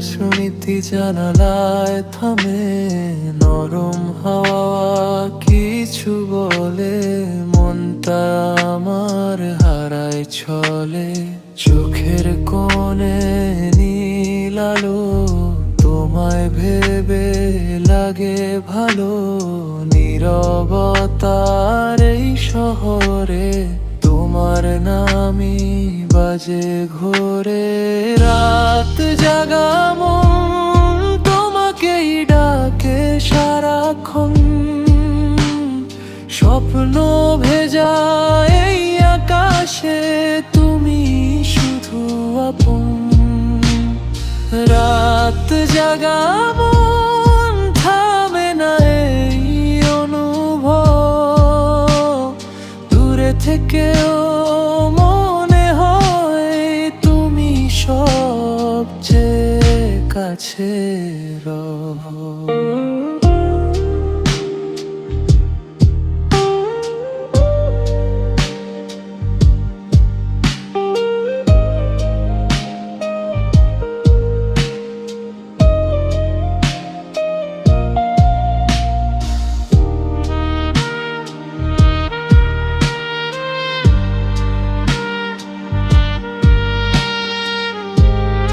স্মৃতি জানালায় থামে, নরম হাওয়া কিছু বলে, মনটা আমার হারায় ছলে। চোখের কোণে নীল আলো, তোমায় ভেবে লাগে ভালো। নীরবতার এই শহরে তোমার নামই বাজে ঘোরে। রাত জাগা মন তোমাকেই ডাকে সারাক্ষণ, স্বপ্ন ভেজা এই আকাশে তুমি শুধু আপন। রাত জাগা মন থামে না এই অনুভব, দূরে থেকেও মনে হয় তুমি সবচেয়ে কাছে রও।